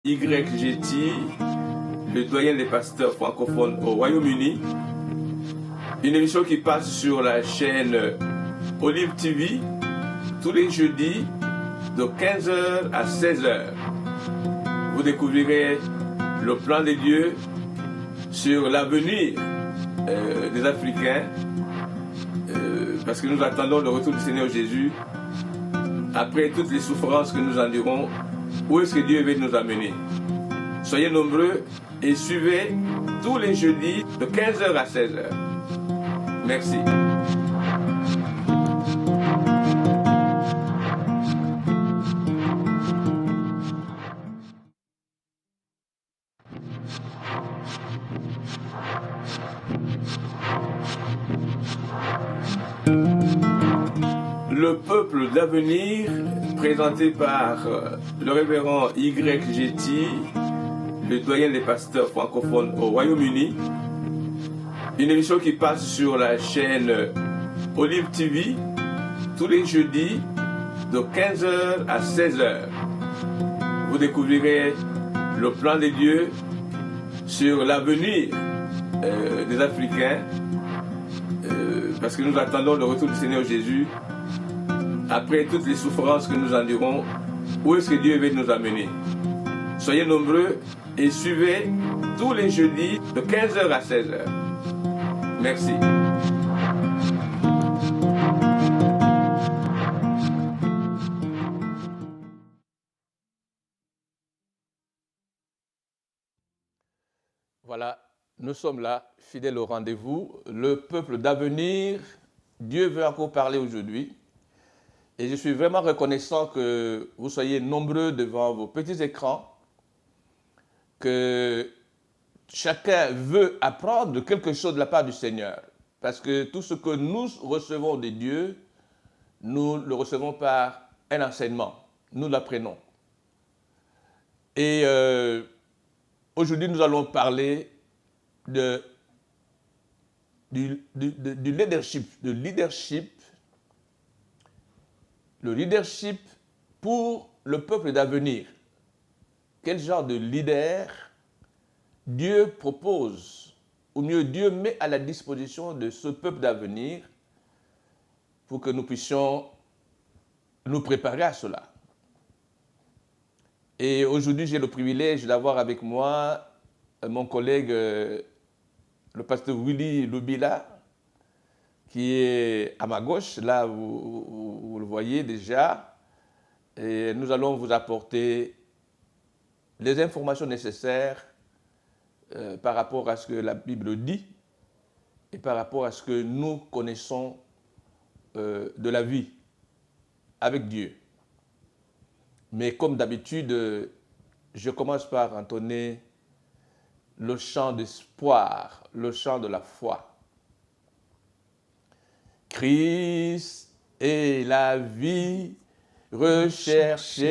YGT, le doyen des pasteurs francophones au Royaume-Uni. Une émission qui passe sur la chaîne Olive TV tous les jeudis de 15h à 16h. Vous découvrirez le plan de Dieu sur l'avenir des Africains parce que nous attendons le retour du Seigneur Jésus. Après toutes les souffrances que nous endurons, où est-ce que Dieu veut nous amener? Soyez nombreux et suivez tous les jeudis de 15h à 16h. Merci. Le peuple d'avenir, présenté par le révérend YGT, le doyen des pasteurs francophones au Royaume-Uni. Une émission qui passe sur la chaîne Olive TV tous les jeudis de 15h à 16h. Vous découvrirez le plan de Dieu sur l'avenir des Africains parce que nous attendons le retour du Seigneur Jésus. Après toutes les souffrances que nous endurons, où est-ce que Dieu veut nous amener? Soyez nombreux et suivez tous les jeudis de 15h à 16h. Merci. Voilà, nous sommes là, fidèles au rendez-vous. Le peuple d'avenir, Dieu veut encore parler aujourd'hui. Et je suis vraiment reconnaissant que vous soyez nombreux devant vos petits écrans, que chacun veut apprendre quelque chose de la part du Seigneur. Parce que tout ce que nous recevons de Dieu, nous le recevons par un enseignement. Nous l'apprenons. Et aujourd'hui, nous allons parler du leadership, le leadership pour le peuple d'avenir. Quel genre de leader Dieu propose, ou mieux Dieu met à la disposition de ce peuple d'avenir pour que nous puissions nous préparer à cela. Et aujourd'hui, j'ai le privilège d'avoir avec moi mon collègue, le pasteur Willy Lubila, qui est à ma gauche, là vous le voyez déjà, et nous allons vous apporter les informations nécessaires par rapport à ce que la Bible dit et par rapport à ce que nous connaissons de la vie avec Dieu. Mais comme d'habitude, je commence par entonner le chant d'espoir, le chant de la foi. Christ est la vie recherchée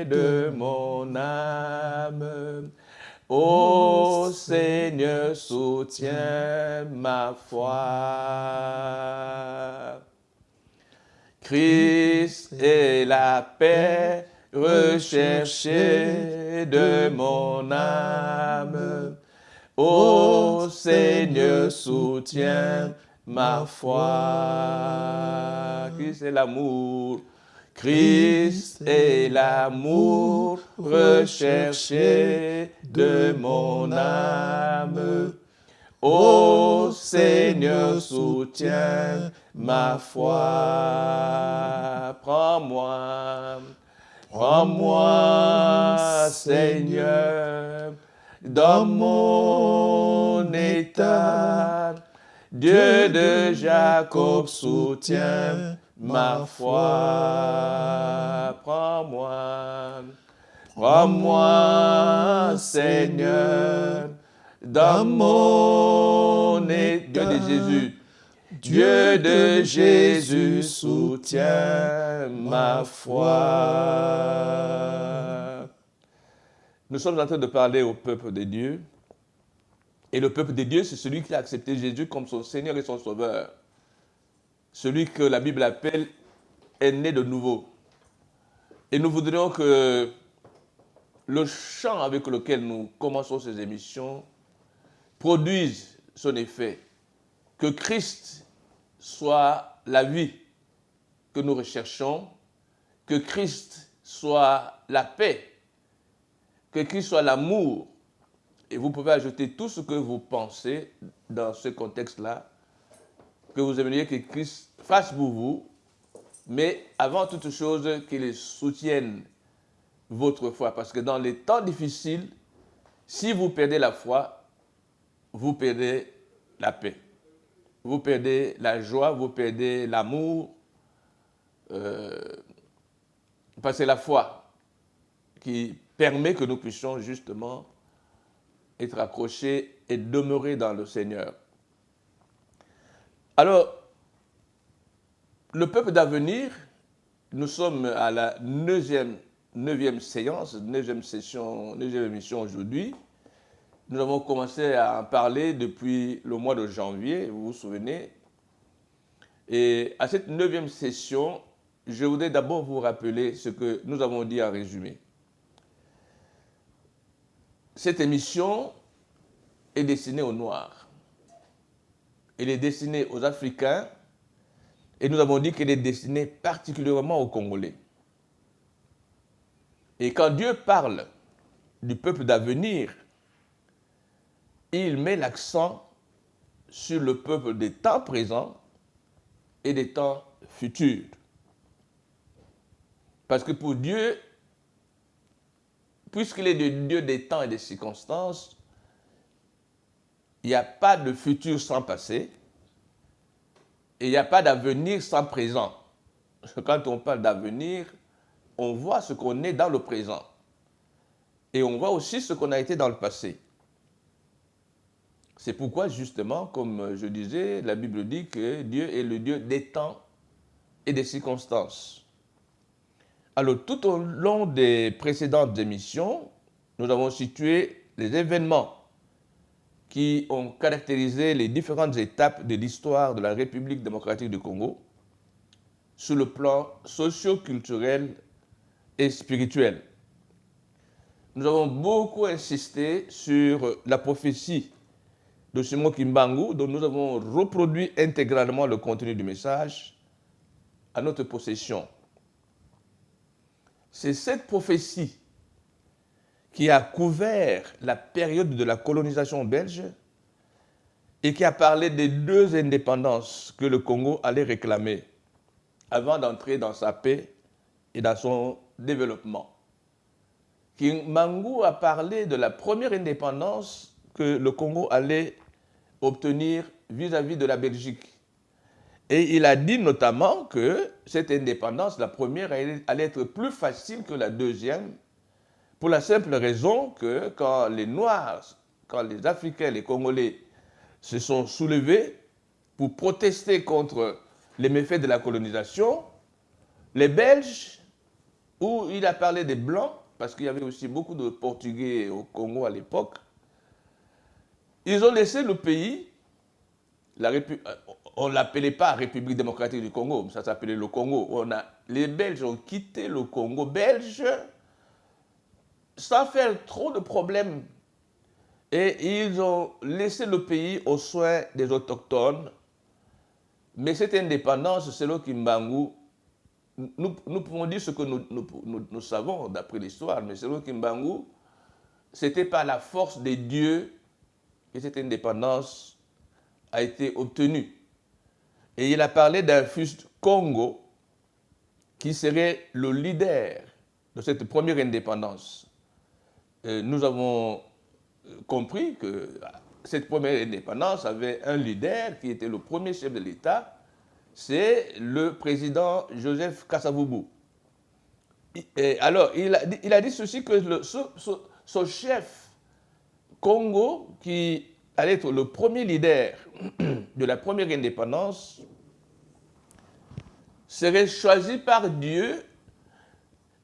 de mon âme. Ô Seigneur, soutiens ma foi. Christ est la paix recherchée de mon âme. Ô Seigneur, soutiens ma foi. Christ est l'amour. Christ est l'amour recherché de mon âme. Ô Seigneur, soutiens ma foi. Prends-moi, Seigneur, dans mon état. Dieu de Jacob soutient ma foi. Prends-moi, Seigneur, dans mon état. Dieu de Jésus soutient ma foi. Nous sommes en train de parler au peuple de Dieu. Et le peuple de Dieu, c'est celui qui a accepté Jésus comme son Seigneur et son Sauveur. Celui que la Bible appelle est né de nouveau. Et nous voudrions que le chant avec lequel nous commençons ces émissions produise son effet, que Christ soit la vie que nous recherchons, que Christ soit la paix, que Christ soit l'amour. Et vous pouvez ajouter tout ce que vous pensez dans ce contexte-là, que vous aimeriez que Christ fasse pour vous, mais avant toute chose, qu'il soutienne votre foi. Parce que dans les temps difficiles, si vous perdez la foi, vous perdez la paix. Vous perdez la joie, vous perdez l'amour. Parce que c'est la foi qui permet que nous puissions justement être accrochés et demeurer dans le Seigneur. Alors, le peuple d'avenir, nous sommes à la neuvième séance, neuvième émission aujourd'hui. Nous avons commencé à en parler depuis le mois de janvier, vous vous souvenez. Et à cette neuvième session, je voudrais d'abord vous rappeler ce que nous avons dit en résumé. Cette émission est destinée aux Noirs. Elle est destinée aux Africains. Et nous avons dit qu'elle est destinée particulièrement aux Congolais. Et quand Dieu parle du peuple d'avenir, il met l'accent sur le peuple des temps présents et des temps futurs. Parce que pour Dieu, puisqu'il est le Dieu des temps et des circonstances, il n'y a pas de futur sans passé et il n'y a pas d'avenir sans présent. Quand on parle d'avenir, on voit ce qu'on est dans le présent et on voit aussi ce qu'on a été dans le passé. C'est pourquoi, justement, comme je disais, la Bible dit que Dieu est le Dieu des temps et des circonstances. Alors, tout au long des précédentes émissions, nous avons situé les événements qui ont caractérisé les différentes étapes de l'histoire de la République démocratique du Congo sur le plan socio-culturel et spirituel. Nous avons beaucoup insisté sur la prophétie de Simon Kimbangu, dont nous avons reproduit intégralement le contenu du message à notre possession. C'est cette prophétie qui a couvert la période de la colonisation belge et qui a parlé des deux indépendances que le Congo allait réclamer avant d'entrer dans sa paix et dans son développement. Kimbangu a parlé de la première indépendance que le Congo allait obtenir vis-à-vis de la Belgique. Et il a dit notamment que cette indépendance, la première, allait être plus facile que la deuxième, pour la simple raison que quand les Noirs, quand les Africains, les Congolais se sont soulevés pour protester contre les méfaits de la colonisation, les Belges, où il a parlé des Blancs, parce qu'il y avait aussi beaucoup de Portugais au Congo à l'époque, ils ont laissé le pays, on ne l'appelait pas République démocratique du Congo, ça s'appelait le Congo. Les Belges ont quitté le Congo belge sans faire trop de problèmes. Et ils ont laissé le pays aux soins des autochtones. Mais cette indépendance, selon Kimbangu, nous pouvons dire ce que nous savons d'après l'histoire, mais selon Kimbangu, ce n'était pas la force des dieux que cette indépendance a été obtenue. Et il a parlé d'un fils Congo qui serait le leader de cette première indépendance. Nous avons compris que cette première indépendance avait un leader qui était le premier chef de l'État, c'est le président Joseph Kasavubu. Et alors, il a dit ceci, que ce chef Congo, qui allait être le premier leader de la première indépendance, serait choisi par Dieu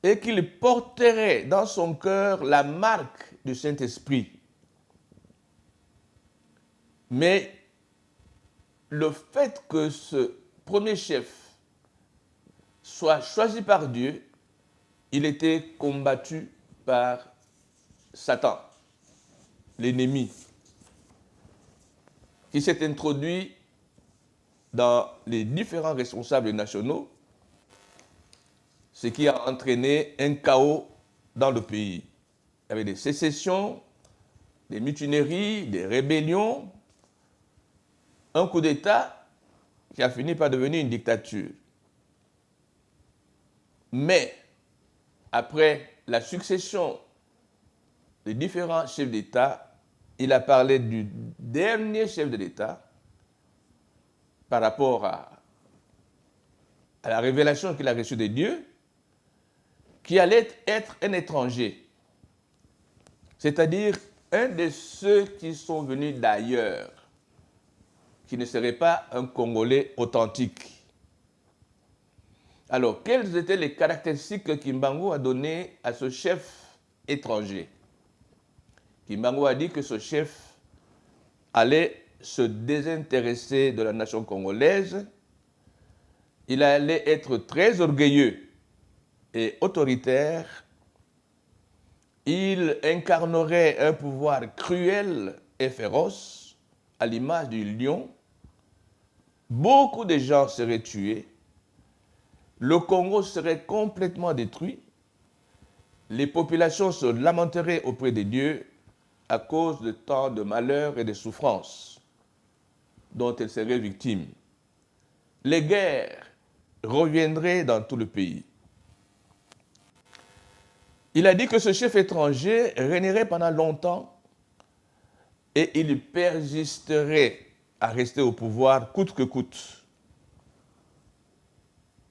et qu'il porterait dans son cœur la marque du Saint-Esprit. Mais le fait que ce premier chef soit choisi par Dieu, il était combattu par Satan, l'ennemi, qui s'est introduit dans les différents responsables nationaux, ce qui a entraîné un chaos dans le pays. Il y avait des sécessions, des mutineries, des rébellions, un coup d'État qui a fini par devenir une dictature. Mais, après la succession des différents chefs d'État, il a parlé du dernier chef de l'État par rapport à la révélation qu'il a reçue de Dieu, qui allait être un étranger, c'est-à-dire un de ceux qui sont venus d'ailleurs, qui ne serait pas un Congolais authentique. Alors, quelles étaient les caractéristiques que Kimbangu a données à ce chef étranger? Kimbangu a dit que ce chef allait se désintéresser de la nation congolaise, il allait être très orgueilleux et autoritaire, il incarnerait un pouvoir cruel et féroce, à l'image du lion. Beaucoup de gens seraient tués, le Congo serait complètement détruit, les populations se lamenteraient auprès de Dieu à cause de tant de malheurs et de souffrances dont elles seraient victimes. Les guerres reviendraient dans tout le pays. Il a dit que ce chef étranger régnerait pendant longtemps et il persisterait à rester au pouvoir coûte que coûte.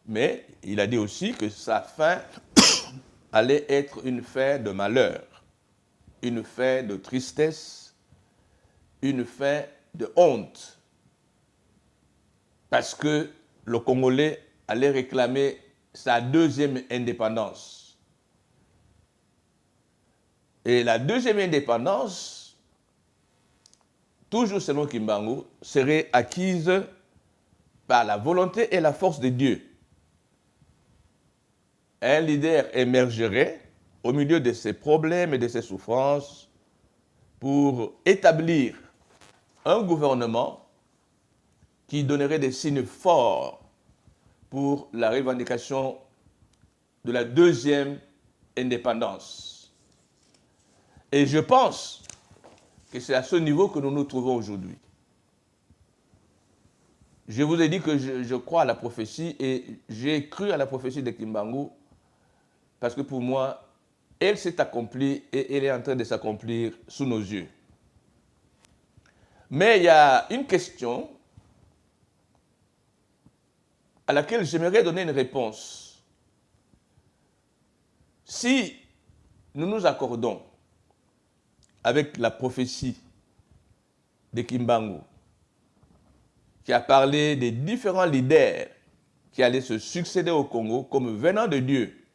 Mais il a dit aussi que sa fin allait être une fin de malheur, une fin de tristesse, une fin de honte, parce que le Congolais allait réclamer sa deuxième indépendance. Et la deuxième indépendance, toujours selon Kimbangu, serait acquise par la volonté et la force de Dieu. Un leader émergerait au milieu de ses problèmes et de ses souffrances pour établir un gouvernement qui donnerait des signes forts pour la revendication de la deuxième indépendance. Et je pense que c'est à ce niveau que nous nous trouvons aujourd'hui. Je vous ai dit que je crois à la prophétie et j'ai cru à la prophétie de Kimbangu parce que pour moi, elle s'est accomplie et elle est en train de s'accomplir sous nos yeux. Mais il y a une question à laquelle j'aimerais donner une réponse. Si nous nous accordons avec la prophétie de Kimbangu, qui a parlé des différents leaders qui allaient se succéder au Congo comme venant de Dieu,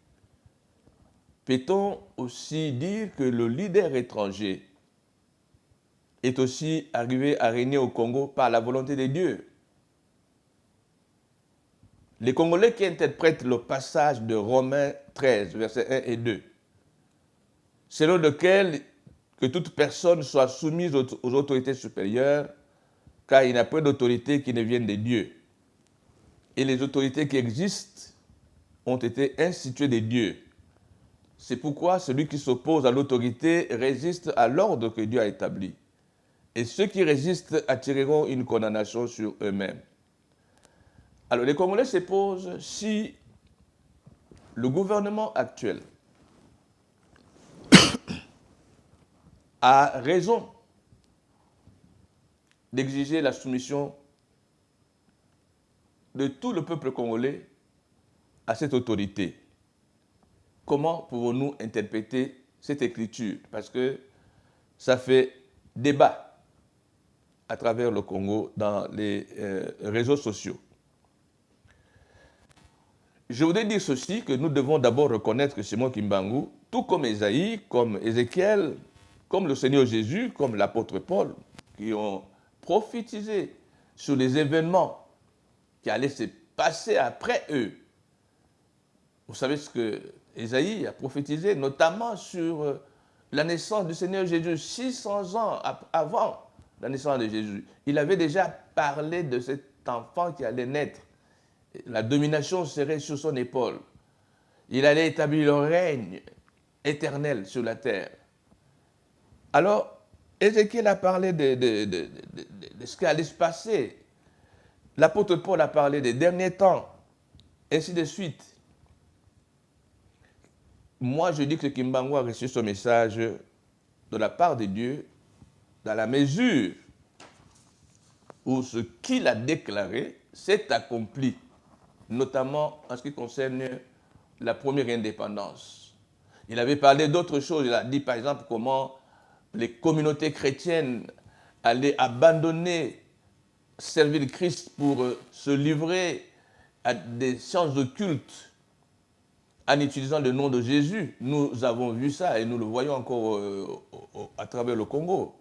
peut-on aussi dire que le leader étranger est aussi arrivé à régner au Congo par la volonté de Dieu? Les Congolais qui interprètent le passage de Romains 13, versets 1 et 2, selon lequel que toute personne soit soumise aux autorités supérieures, car il n'y a pas d'autorité qui ne vienne de Dieu. Et les autorités qui existent ont été instituées de Dieu. C'est pourquoi celui qui s'oppose à l'autorité résiste à l'ordre que Dieu a établi. Et ceux qui résistent attireront une condamnation sur eux-mêmes. Alors les Congolais se posent si le gouvernement actuel a raison d'exiger la soumission de tout le peuple congolais à cette autorité. Comment pouvons-nous interpréter cette écriture? Parce que ça fait débat à travers le Congo dans les réseaux sociaux. Je voudrais dire ceci, que nous devons d'abord reconnaître que Simon Kimbangu, tout comme Ésaïe, comme Ézéchiel, comme le Seigneur Jésus, comme l'apôtre Paul, qui ont prophétisé sur les événements qui allaient se passer après eux. Vous savez ce que Ésaïe a prophétisé, notamment sur la naissance du Seigneur Jésus, 600 ans avant la naissance de Jésus, il avait déjà parlé de cet enfant qui allait naître. La domination serait sur son épaule. Il allait établir le règne éternel sur la terre. Alors, Ézéchiel a parlé de ce qui allait se passer. L'apôtre Paul a parlé des derniers temps, ainsi de suite. Moi, je dis que Kimbangu a reçu ce message de la part de Dieu dans la mesure où ce qu'il a déclaré s'est accompli, notamment en ce qui concerne la première indépendance. Il avait parlé d'autres choses. Il a dit par exemple comment les communautés chrétiennes allaient abandonner, servir le Christ pour se livrer à des sciences occultes en utilisant le nom de Jésus. Nous avons vu ça et nous le voyons encore à travers le Congo.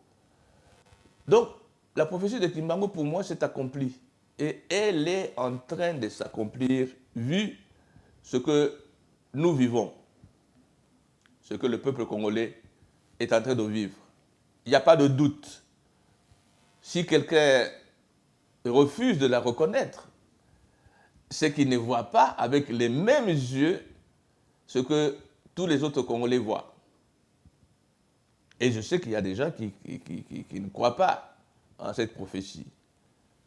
Donc, la prophétie de Kimbangu, pour moi, s'est accomplie. Et elle est en train de s'accomplir, vu ce que nous vivons, ce que le peuple congolais est en train de vivre. Il n'y a pas de doute. Si quelqu'un refuse de la reconnaître, c'est qu'il ne voit pas avec les mêmes yeux ce que tous les autres Congolais voient. Et je sais qu'il y a des gens qui ne croient pas en cette prophétie,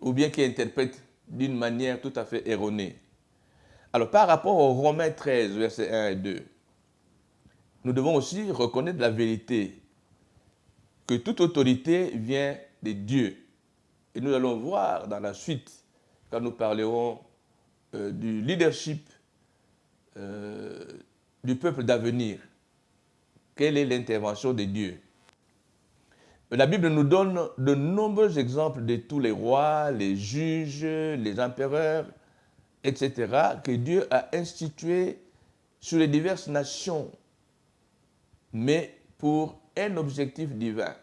ou bien qui interprètent d'une manière tout à fait erronée. Alors, par rapport aux Romains 13, versets 1 et 2, nous devons aussi reconnaître la vérité, que toute autorité vient de Dieu. Et nous allons voir dans la suite, quand nous parlerons du leadership du peuple d'avenir, quelle est l'intervention de Dieu. La Bible nous donne de nombreux exemples de tous les rois, les juges, les empereurs, etc., que Dieu a institués sur les diverses nations, mais pour un objectif divin.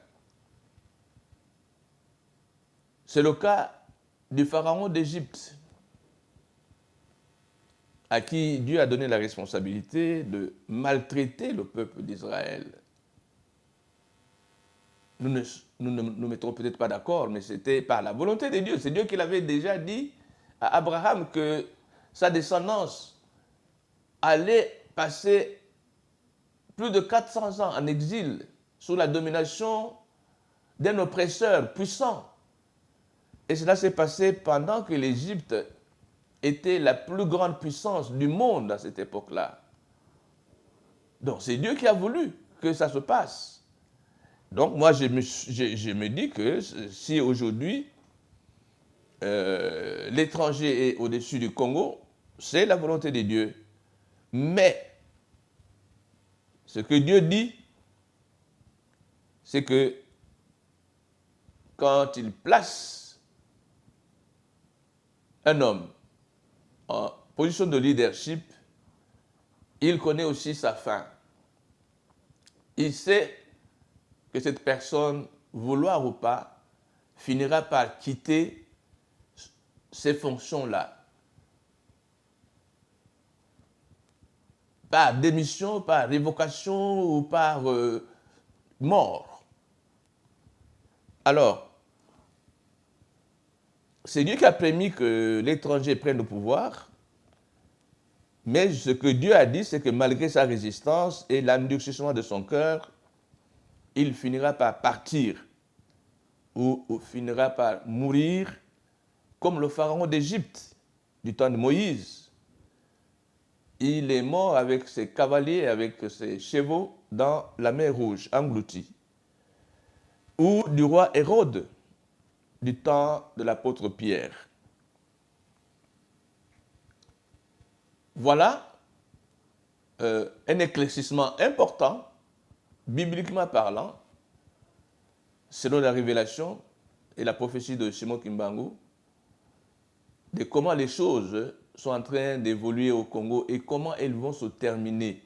C'est le cas du pharaon d'Égypte, à qui Dieu a donné la responsabilité de maltraiter le peuple d'Israël. Nous ne nous mettrons peut-être pas d'accord, mais c'était par la volonté de Dieu. C'est Dieu qui l'avait déjà dit à Abraham que sa descendance allait passer plus de 400 ans en exil sous la domination d'un oppresseur puissant. Et cela s'est passé pendant que l'Égypte était la plus grande puissance du monde à cette époque-là. Donc c'est Dieu qui a voulu que ça se passe. Donc moi je me dis que si aujourd'hui l'étranger est au-dessus du Congo, c'est la volonté de Dieu. Mais ce que Dieu dit, c'est que quand il place un homme en position de leadership, il connaît aussi sa fin. Il sait que cette personne, vouloir ou pas, finira par quitter ces fonctions-là. Par démission, par révocation ou par mort. Alors, c'est Dieu qui a permis que l'étranger prenne le pouvoir, mais ce que Dieu a dit, c'est que malgré sa résistance et l'endurcissement de son cœur, il finira par partir ou finira par mourir comme le pharaon d'Égypte du temps de Moïse. Il est mort avec ses cavaliers, avec ses chevaux dans la mer Rouge, englouti. Ou du roi Hérode du temps de l'apôtre Pierre. Voilà un éclaircissement important, bibliquement parlant, selon la révélation et la prophétie de Simon Kimbangu, de comment les choses sont en train d'évoluer au Congo et comment elles vont se terminer.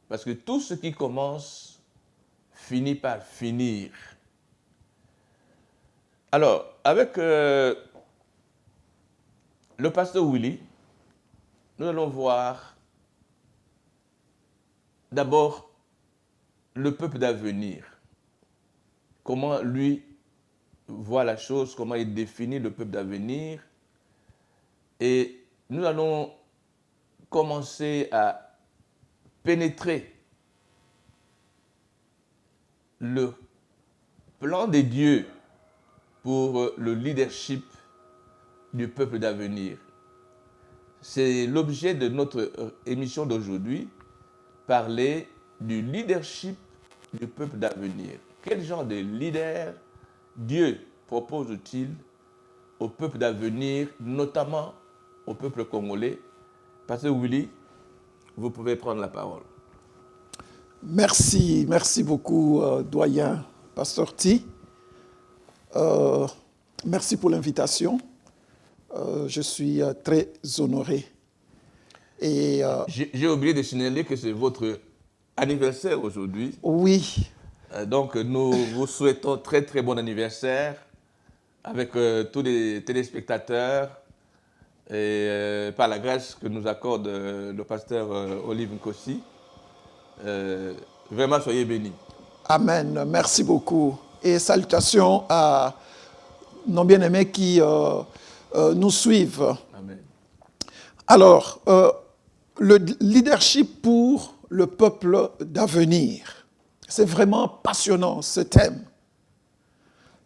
Parce que tout ce qui commence finit par finir. Alors, avec le pasteur Willy, nous allons voir d'abord le peuple d'avenir. Comment lui voit la chose, comment il définit le peuple d'avenir. Et nous allons commencer à pénétrer le plan de Dieu pour le leadership du peuple d'avenir. C'est l'objet de notre émission d'aujourd'hui, parler du leadership du peuple d'avenir. Quel genre de leader Dieu propose-t-il au peuple d'avenir, notamment au peuple congolais? Pasteur Willy, vous pouvez prendre la parole. Merci beaucoup, doyen Pasteur Ti. Merci pour l'invitation. Je suis très honoré. Et j'ai oublié de signaler que c'est votre anniversaire aujourd'hui. Oui. Donc nous vous souhaitons très très bon anniversaire avec tous les téléspectateurs et par la grâce que nous accorde le pasteur Olive Nkosi. Vraiment soyez bénis. Amen. Merci beaucoup. Et salutations à nos bien-aimés qui nous suivent. Amen. Alors, le leadership pour le peuple d'avenir. C'est vraiment passionnant, ce thème.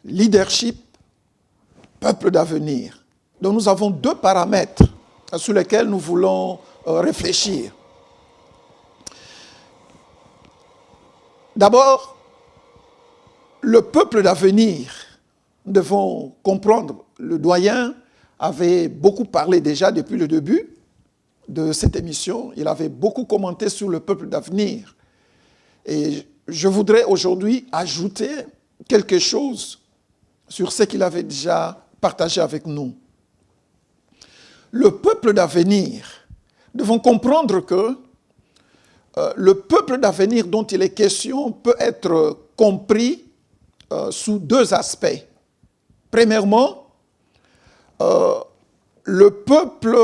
Leadership, peuple d'avenir. Donc nous avons deux paramètres sur lesquels nous voulons réfléchir. D'abord, le peuple d'avenir. Nous devons comprendre, le doyen avait beaucoup parlé déjà depuis le début de cette émission. Il avait beaucoup commenté sur le peuple d'avenir. Et je voudrais aujourd'hui ajouter quelque chose sur ce qu'il avait déjà partagé avec nous. Le peuple d'avenir, nous devons comprendre que le peuple d'avenir dont il est question peut être compris sous deux aspects. Premièrement, le peuple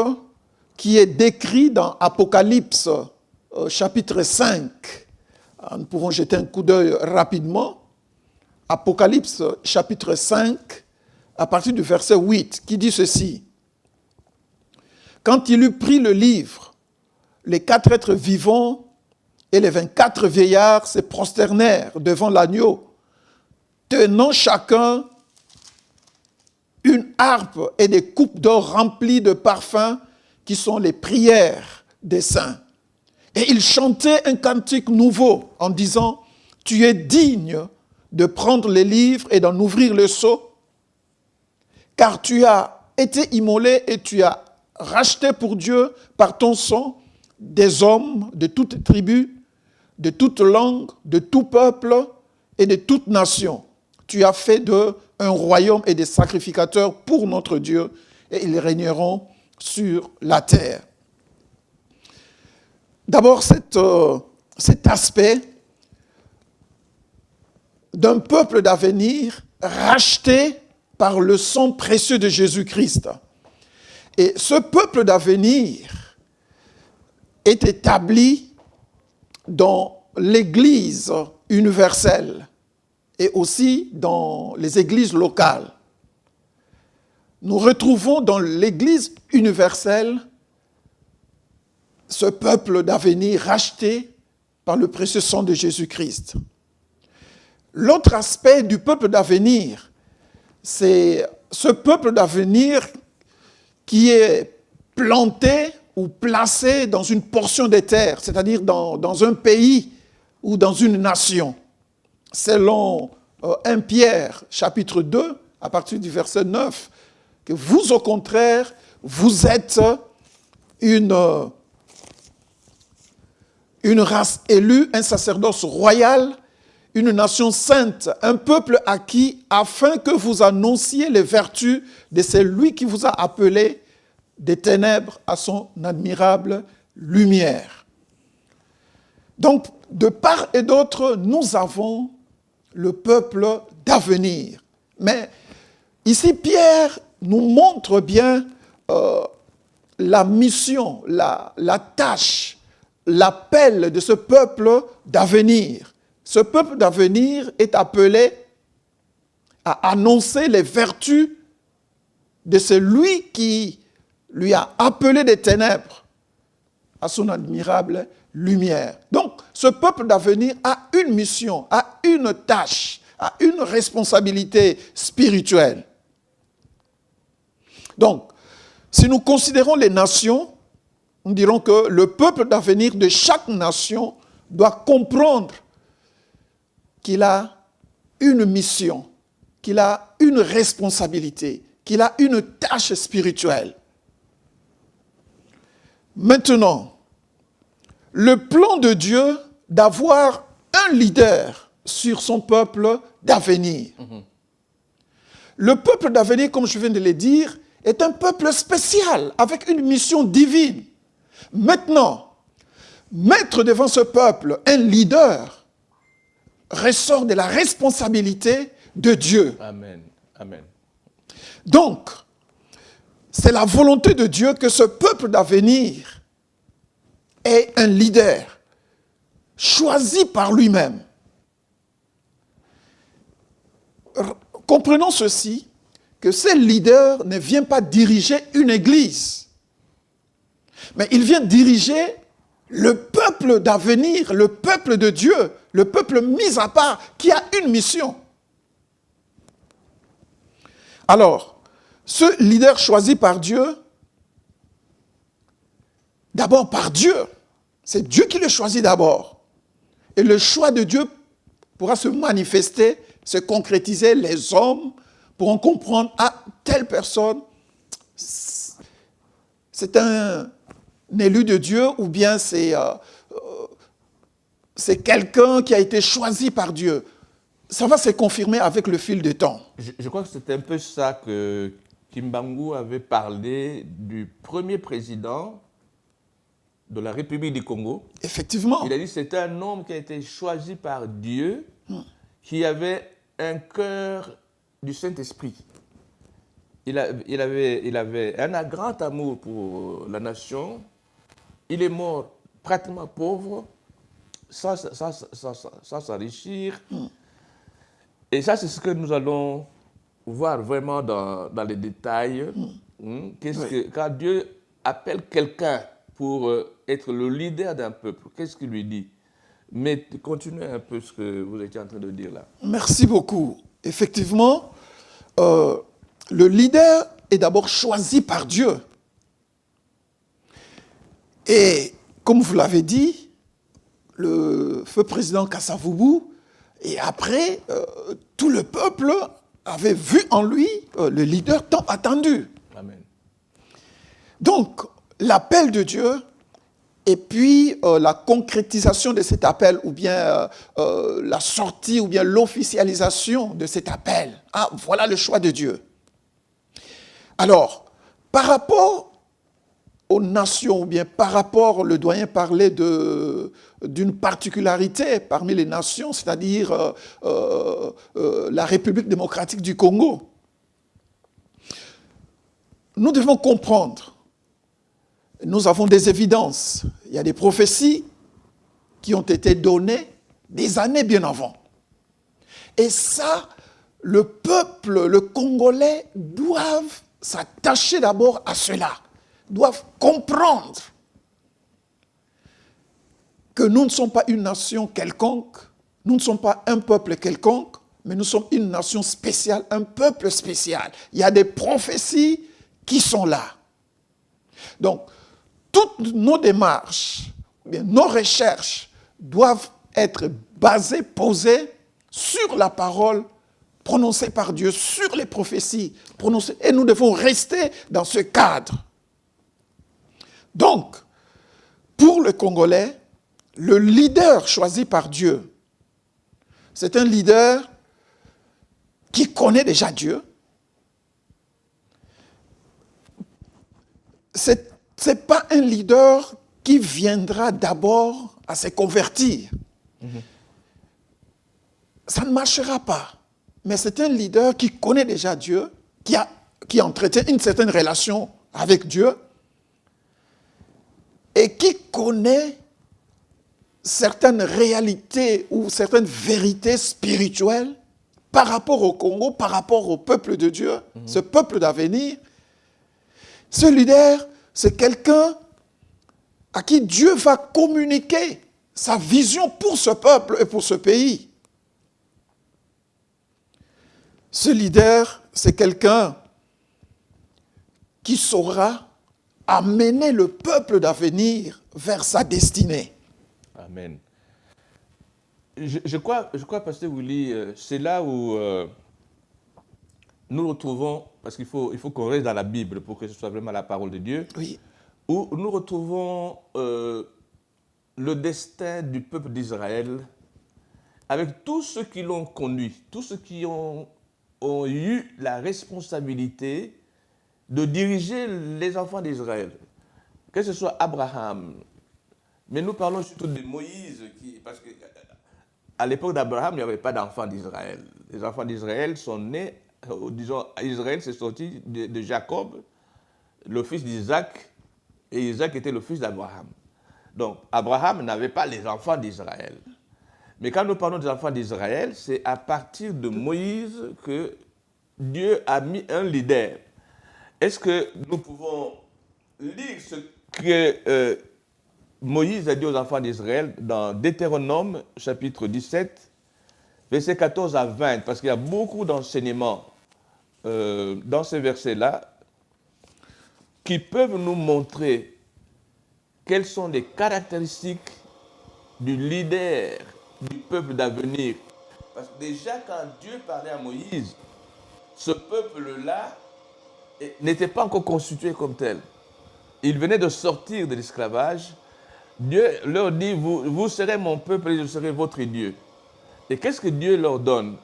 qui est décrit dans Apocalypse chapitre 5. Nous pouvons jeter un coup d'œil rapidement. Apocalypse chapitre 5, à partir du verset 8, qui dit ceci. Quand il eut pris le livre, les 4 êtres vivants et les 24 vieillards se prosternèrent devant l'agneau, tenant chacun une harpe et des coupes d'or remplies de parfums qui sont les prières des saints. Et ils chantaient un cantique nouveau en disant « Tu es digne de prendre les livres et d'en ouvrir le sceau, car tu as été immolé et tu as racheté pour Dieu par ton sang des hommes de toute tribu, de toute langue, de tout peuple et de toute nation. Tu as fait d'eux un royaume et des sacrificateurs pour notre Dieu, et ils régneront sur la terre. » D'abord, cet aspect d'un peuple d'avenir racheté par le sang précieux de Jésus-Christ. Et ce peuple d'avenir est établi dans l'Église universelle et aussi dans les églises locales. Nous retrouvons dans l'Église universelle ce peuple d'avenir racheté par le précieux sang de Jésus-Christ. L'autre aspect du peuple d'avenir, c'est ce peuple d'avenir qui est planté ou placé dans une portion des terres, c'est-à-dire dans un pays ou dans une nation. Selon 1 Pierre, chapitre 2, à partir du verset 9, que vous, au contraire, vous êtes une race élue, un sacerdoce royal, une nation sainte, un peuple acquis, afin que vous annonciez les vertus de celui qui vous a appelé des ténèbres à son admirable lumière. Donc, de part et d'autre, nous avons le peuple d'avenir. Mais ici, Pierre nous montre bien la mission, la tâche, l'appel de ce peuple d'avenir. ce peuple d'avenir est appelé à annoncer les vertus de celui qui lui a appelé des ténèbres à son admirable lumière. Donc, ce peuple d'avenir a une mission, a une tâche, a une responsabilité spirituelle. Donc, si nous considérons les nations, nous dirons que le peuple d'avenir de chaque nation doit comprendre qu'il a une mission, qu'il a une responsabilité, qu'il a une tâche spirituelle. Maintenant, le plan de Dieu d'avoir un leader sur son peuple d'avenir. Le peuple d'avenir, comme je viens de le dire, est un peuple spécial, avec une mission divine. Maintenant, mettre devant ce peuple un leader ressort de la responsabilité de Dieu. Amen. Amen. Donc, c'est la volonté de Dieu que ce peuple d'avenir ait un leader choisi par lui-même. Comprenons ceci, que ce leader ne vient pas diriger une église, mais il vient diriger le peuple d'avenir, le peuple de Dieu, le peuple mis à part, qui a une mission. Alors, ce leader choisi par Dieu, d'abord par Dieu, c'est Dieu qui le choisit d'abord. Et le choix de Dieu pourra se manifester, se concrétiser, les hommes pourront comprendre, ah, telle personne, c'est un élu de Dieu, ou bien c'est quelqu'un qui a été choisi par Dieu. Ça va se confirmer avec le fil du temps. Je crois que c'était un peu ça que Kimbangu avait parlé du premier président de la République du Congo. Effectivement. Il a dit que c'était un homme qui a été choisi par Dieu, qui avait un cœur du Saint-Esprit. Il avait un grand amour pour la nation. Il est mort pratiquement pauvre, sans s'enrichir. Et ça, c'est ce que nous allons voir vraiment dans les détails. Quand Dieu appelle quelqu'un pour être le leader d'un peuple, qu'est-ce qu'il lui dit? Mais continuez un peu ce que vous étiez en train de dire là. Merci beaucoup. Effectivement, le leader est d'abord choisi par Dieu. Et comme vous l'avez dit, le feu président Kasavubu, et après, tout le peuple avait vu en lui le leader tant attendu. Amen. Donc, l'appel de Dieu, et puis la concrétisation de cet appel, ou bien la sortie, ou bien l'officialisation de cet appel. Ah, voilà le choix de Dieu. Alors, par rapport aux nations, ou bien par rapport, le doyen parlait d'une particularité parmi les nations, c'est-à-dire la République démocratique du Congo. Nous devons comprendre, nous avons des évidences, il y a des prophéties qui ont été données des années bien avant. Et ça, le peuple, le Congolais, doivent s'attacher d'abord à cela, doivent comprendre que nous ne sommes pas une nation quelconque, nous ne sommes pas un peuple quelconque, mais nous sommes une nation spéciale, un peuple spécial. Il y a des prophéties qui sont là. Donc, toutes nos démarches, nos recherches doivent être basées, posées sur la parole prononcée par Dieu, sur les prophéties prononcées. Et nous devons rester dans ce cadre. Donc, pour le Congolais, le leader choisi par Dieu, c'est un leader qui connaît déjà Dieu. Ce n'est pas un leader qui viendra d'abord à se convertir. Ça ne marchera pas. Mais c'est un leader qui connaît déjà Dieu, qui entretient une certaine relation avec Dieu, et qui connaît certaines réalités ou certaines vérités spirituelles par rapport au Congo, par rapport au peuple de Dieu, ce peuple d'avenir. Ce leader, c'est quelqu'un à qui Dieu va communiquer sa vision pour ce peuple et pour ce pays. Ce leader, c'est quelqu'un qui saura amener le peuple d'avenir vers sa destinée. Amen. Je crois, Pasteur Willy, c'est là où nous retrouvons, parce qu'il faut qu'on reste dans la Bible pour que ce soit vraiment la parole de Dieu, Oui. où nous retrouvons le destin du peuple d'Israël avec tous ceux qui l'ont conduit, tous ceux qui ont eu la responsabilité de diriger les enfants d'Israël, que ce soit Abraham, mais nous parlons surtout de Moïse, parce qu'à l'époque d'Abraham, il n'y avait pas d'enfants d'Israël. Les enfants d'Israël sont nés, disons, Israël s'est sorti de Jacob, le fils d'Isaac, et Isaac était le fils d'Abraham. Donc, Abraham n'avait pas les enfants d'Israël. Mais quand nous parlons des enfants d'Israël, c'est à partir de Moïse que Dieu a mis un leader. Est-ce que nous pouvons lire ce que Moïse a dit aux enfants d'Israël dans Deutéronome, chapitre 17, versets 14 à 20, parce qu'il y a beaucoup d'enseignements dans ces versets-là qui peuvent nous montrer quelles sont les caractéristiques du leader du peuple d'avenir. Parce que déjà, quand Dieu parlait à Moïse, ce peuple-là n'était pas encore constitué comme tel. Il venait de sortir de l'esclavage. Dieu leur dit, vous serez mon peuple et je serai votre Dieu. Et qu'est-ce que Dieu leur donne?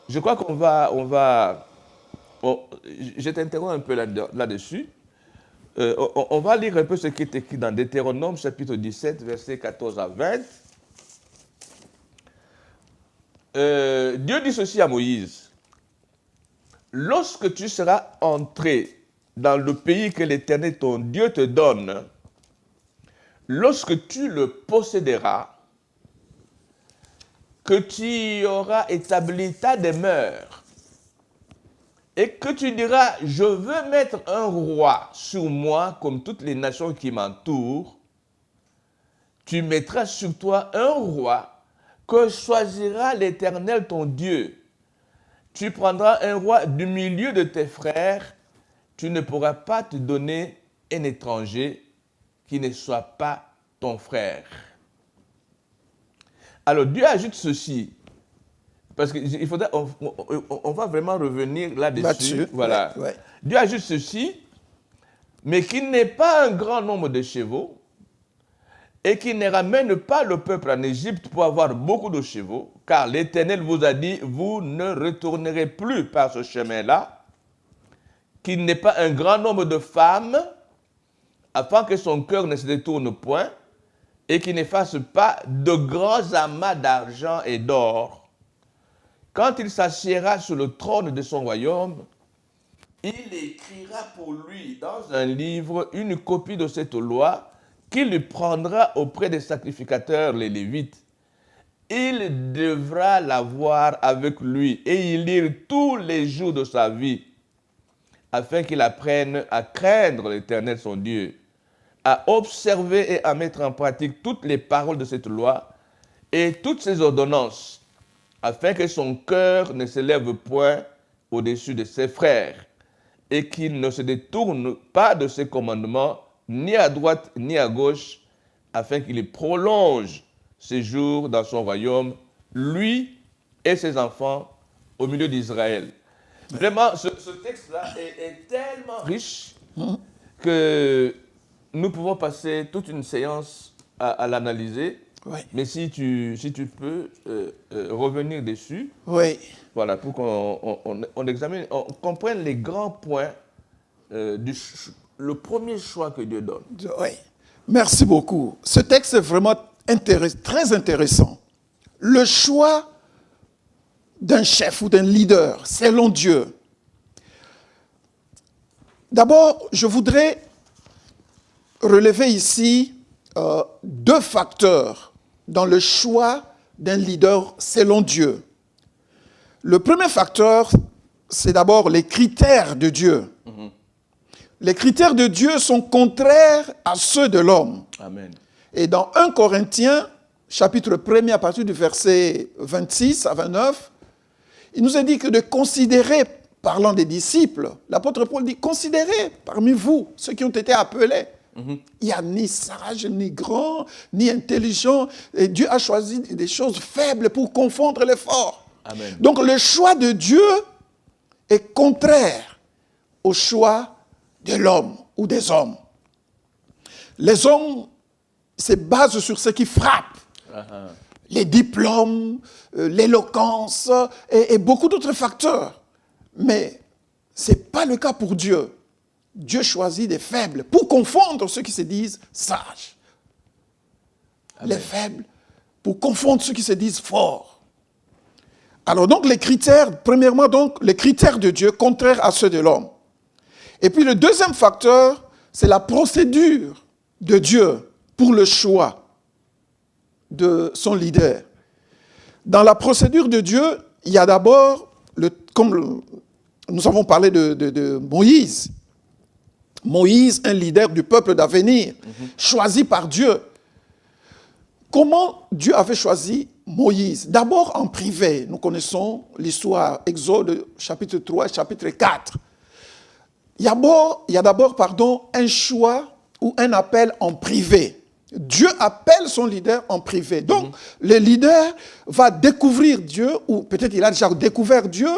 Je crois qu'on je t'interromps un peu là-dessus. On va lire un peu ce qui est écrit dans Deutéronome, chapitre 17, versets 14 à 20. Dieu dit ceci à Moïse. Lorsque tu seras entré dans le pays que l'Éternel ton Dieu te donne, lorsque tu le posséderas, que tu y auras établi ta demeure, et que tu diras, je veux mettre un roi sur moi comme toutes les nations qui m'entourent, tu mettras sur toi un roi que choisira l'Éternel ton Dieu. Tu prendras un roi du milieu de tes frères, tu ne pourras pas te donner un étranger qui ne soit pas ton frère. Alors Dieu ajoute ceci, parce qu'il faudrait, on va vraiment revenir là-dessus. Voilà. Ouais. Dieu ajoute ceci, mais qu'il n'ait pas un grand nombre de chevaux et qu'il ne ramène pas le peuple en Égypte pour avoir beaucoup de chevaux, car l'Éternel vous a dit, vous ne retournerez plus par ce chemin-là, qu'il n'ait pas un grand nombre de femmes, afin que son cœur ne se détourne point, et qu'il ne fasse pas de grands amas d'argent et d'or. Quand il s'assiera sur le trône de son royaume, il écrira pour lui dans un livre une copie de cette loi qu'il lui prendra auprès des sacrificateurs, les Lévites. Il devra l'avoir avec lui et y lire tous les jours de sa vie, afin qu'il apprenne à craindre l'Éternel son Dieu, à observer et à mettre en pratique toutes les paroles de cette loi et toutes ses ordonnances, afin que son cœur ne se lève point au-dessus de ses frères, et qu'il ne se détourne pas de ses commandements, ni à droite ni à gauche, afin qu'il prolonge ses jours dans son royaume, lui et ses enfants, au milieu d'Israël. Vraiment, ce texte-là est tellement riche que nous pouvons passer toute une séance à l'analyser. Oui. Mais si tu peux revenir dessus, Oui. voilà, pour qu'on examine, on comprenne les grands points le premier choix que Dieu donne. Oui. Merci beaucoup. Ce texte est vraiment très intéressant. Le choix d'un chef ou d'un leader, selon Dieu. D'abord, je voudrais relever ici deux facteurs dans le choix d'un leader selon Dieu. Le premier facteur, c'est d'abord les critères de Dieu. Les critères de Dieu sont contraires à ceux de l'homme. Amen. Et dans 1 Corinthiens, chapitre 1er, à partir du verset 26 à 29, il nous est dit que de considérer, parlant des disciples, l'apôtre Paul dit, considérez parmi vous ceux qui ont été appelés. Il n'y a ni sage, ni grand, ni intelligent. Et Dieu a choisi des choses faibles pour confondre les forts. Amen. Donc le choix de Dieu est contraire au choix de l'homme ou des hommes. Les hommes se basent sur ce qui frappe. Les diplômes, l'éloquence et beaucoup d'autres facteurs. Mais ce n'est pas le cas pour Dieu. Dieu choisit des faibles pour confondre ceux qui se disent sages. Amen. Les faibles pour confondre ceux qui se disent forts. Alors donc les critères, premièrement donc les critères de Dieu contraires à ceux de l'homme. Et puis le deuxième facteur, c'est la procédure de Dieu pour le choix de son leader. Dans la procédure de Dieu, il y a d'abord, comme nous avons parlé de Moïse. Moïse, un leader du peuple d'avenir, choisi par Dieu. Comment Dieu avait choisi Moïse? D'abord en privé. Nous connaissons l'histoire, Exode chapitre 3 et chapitre 4. Il y a d'abord un choix ou un appel en privé. Dieu appelle son leader en privé. Donc, le leader va découvrir Dieu, ou peut-être il a déjà découvert Dieu,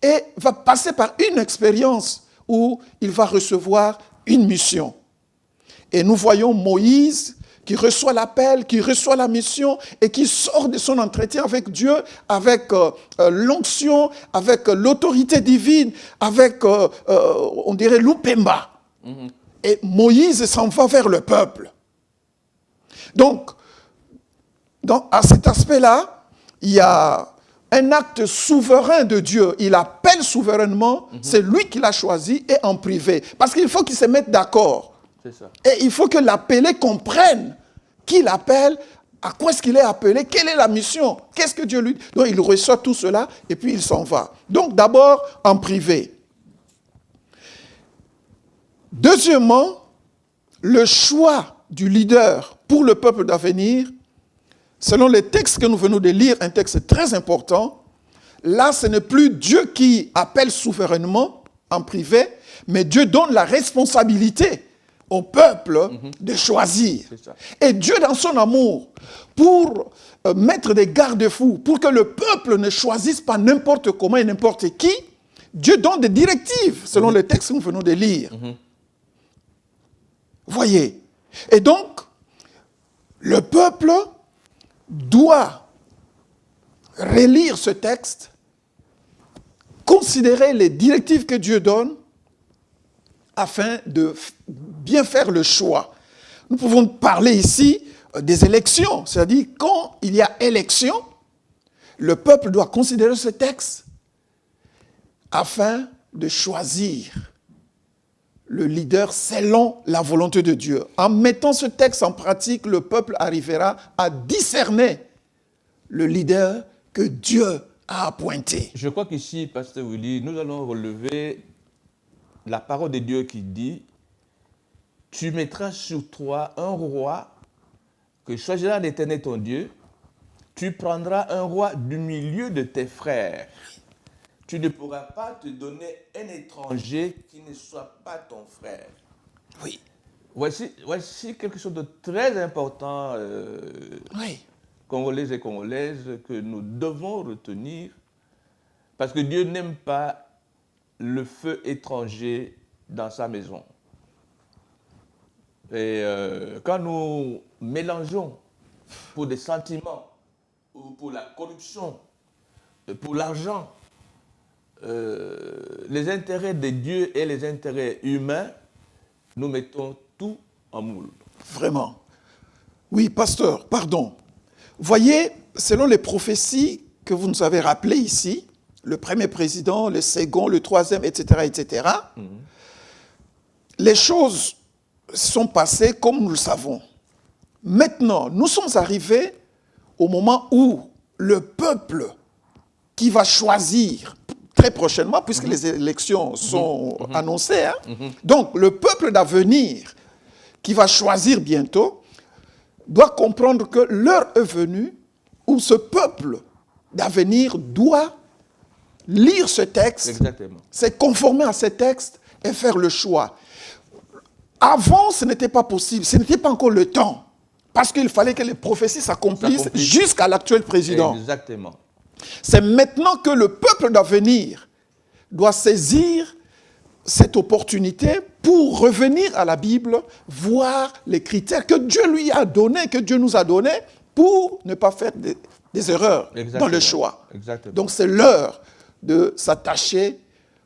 et va passer par une expérience où il va recevoir une mission. Et nous voyons Moïse qui reçoit l'appel, qui reçoit la mission et qui sort de son entretien avec Dieu, avec l'onction, avec l'autorité divine, avec, on dirait, l'upemba. Et Moïse s'en va vers le peuple. Donc, à cet aspect-là, il y a un acte souverain de Dieu. Il appelle souverainement, c'est lui qui l'a choisi et en privé. Parce qu'il faut qu'ils se mettent d'accord. C'est ça. Et il faut que l'appelé comprenne qui l'appelle, à quoi est-ce qu'il est appelé, quelle est la mission, qu'est-ce que Dieu lui dit. Donc il reçoit tout cela et puis il s'en va. Donc d'abord en privé. Deuxièmement, le choix du leader pour le peuple d'avenir, selon les textes que nous venons de lire, un texte très important, là ce n'est plus Dieu qui appelle souverainement en privé, mais Dieu donne la responsabilité au peuple de choisir. Et Dieu, dans son amour, pour mettre des garde-fous, pour que le peuple ne choisisse pas n'importe comment et n'importe qui, Dieu donne des directives, selon les textes que nous venons de lire. Voyez. Et donc, le peuple doit relire ce texte, considérer les directives que Dieu donne, afin de bien faire le choix. Nous pouvons parler ici des élections, c'est-à-dire quand il y a élection, le peuple doit considérer ce texte afin de choisir le leader selon la volonté de Dieu. En mettant ce texte en pratique, le peuple arrivera à discerner le leader que Dieu a appointé. Je crois qu'ici, Pasteur Willy, nous allons relever la parole de Dieu qui dit « Tu mettras sur toi un roi que choisira l'Éternel ton Dieu. Tu prendras un roi du milieu de tes frères. Tu ne pourras pas te donner un étranger qui ne soit pas ton frère. » Oui. Voici quelque chose de très important, Oui. Congolais et Congolaises, que nous devons retenir, parce que Dieu n'aime pas le feu étranger dans sa maison. Et quand nous mélangeons pour des sentiments, ou pour la corruption, pour l'argent, les intérêts de Dieu et les intérêts humains, nous mettons tout en moule. Vraiment. Oui, pasteur, pardon. Voyez, selon les prophéties que vous nous avez rappelées ici, le premier président, le second, le troisième, etc., les choses sont passées comme nous le savons. Maintenant, nous sommes arrivés au moment où le peuple qui va choisir très prochainement, puisque les élections sont annoncées, hein, donc le peuple d'avenir qui va choisir bientôt doit comprendre que l'heure est venue où ce peuple d'avenir doit lire ce texte, Exactement. se conformer à ce texte et faire le choix. Avant, ce n'était pas possible, ce n'était pas encore le temps, parce qu'il fallait que les prophéties s'accomplissent jusqu'à l'actuel président. Exactement. C'est maintenant que le peuple d'avenir doit saisir cette opportunité pour revenir à la Bible, voir les critères que Dieu lui a donnés, que Dieu nous a donnés, pour ne pas faire des erreurs dans le choix. Exactement. Donc c'est l'heure de s'attacher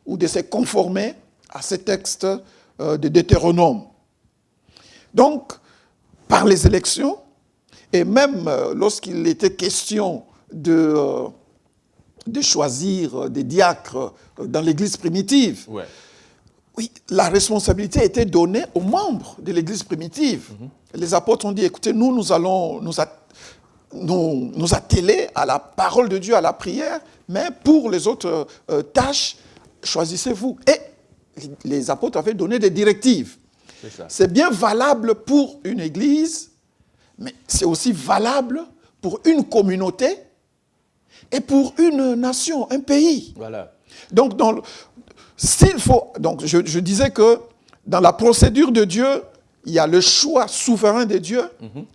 ou de se conformer à ces textes de Deutéronome. Donc, par les élections, et même lorsqu'il était question de choisir des diacres dans l'Église primitive, Ouais. oui, la responsabilité était donnée aux membres de l'Église primitive. Les apôtres ont dit, écoutez, nous allons nous atteler à la parole de Dieu, à la prière, mais pour les autres tâches, choisissez-vous. Et les apôtres avaient donné des directives. C'est bien valable pour une église, mais c'est aussi valable pour une communauté et pour une nation, un pays. Voilà. Donc, je disais que dans la procédure de Dieu, il y a le choix souverain de Dieu,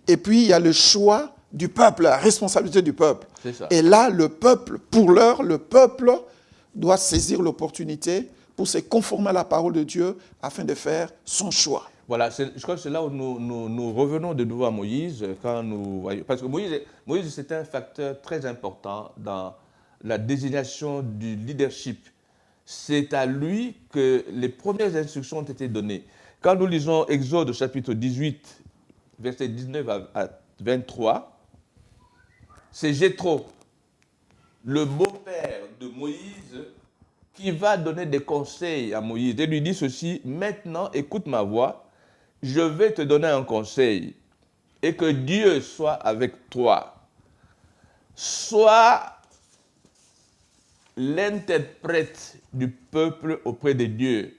et puis il y a le choix du peuple, la responsabilité du peuple. C'est ça. Et là, le peuple, pour l'heure, le peuple doit saisir l'opportunité pour se conformer à la parole de Dieu afin de faire son choix. Voilà, je crois que c'est là où nous revenons de nouveau à Moïse, quand nous voyons, parce que Moïse c'est un facteur très important dans la désignation du leadership. C'est à lui que les premières instructions ont été données. Quand nous lisons Exode chapitre 18, versets 19 à 23, c'est Jéthro, le beau-père de Moïse, qui va donner des conseils à Moïse et lui dit ceci: maintenant écoute ma voix, je vais te donner un conseil, et que Dieu soit avec toi. Sois l'interprète du peuple auprès de Dieu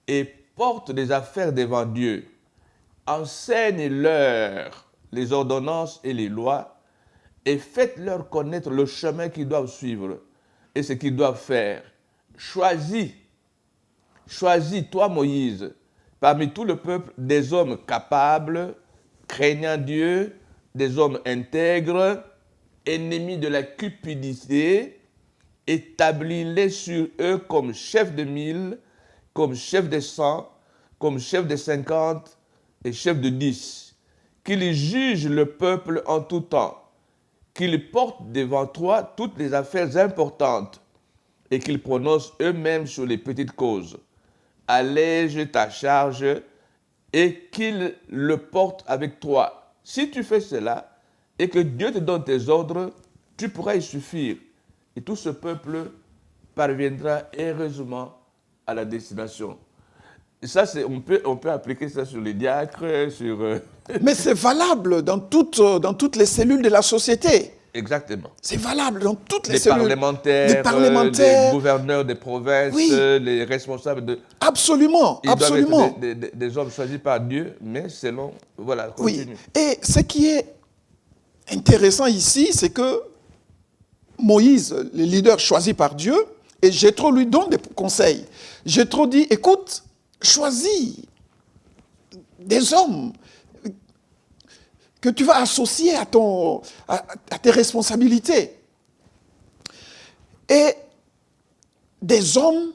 et porte des affaires devant Dieu. Enseigne-leur les ordonnances et les lois et faites-leur connaître le chemin qu'ils doivent suivre et ce qu'ils doivent faire. Choisis, toi Moïse, parmi tout le peuple, des hommes capables, craignant Dieu, des hommes intègres, ennemis de la cupidité, établis-les sur eux comme chefs de 1000, comme chefs de 100, comme chefs de 50 et chefs de 10. Qu'ils jugent le peuple en tout temps, qu'ils portent devant toi toutes les affaires importantes et qu'ils prononcent eux-mêmes sur les petites causes. Allège ta charge et qu'ils le portent avec toi. Si tu fais cela et que Dieu te donne tes ordres, tu pourras y suffire. Et tout ce peuple parviendra heureusement à la destination. Et ça, on peut appliquer ça sur les diacres, sur... Mais c'est valable dans toutes les cellules de la société. Exactement. C'est valable dans toutes les les cellules. parlementaires, les gouverneurs des provinces, oui. Les responsables de... Absolument, Ils absolument. doivent être des hommes choisis par Dieu, mais selon... Voilà, continue. Oui. Et ce qui est intéressant ici, c'est que Moïse, le leader choisi par Dieu, et Jéthro lui donne des conseils. Jéthro dit, écoute, choisis des hommes que tu vas associer à tes responsabilités. Et des hommes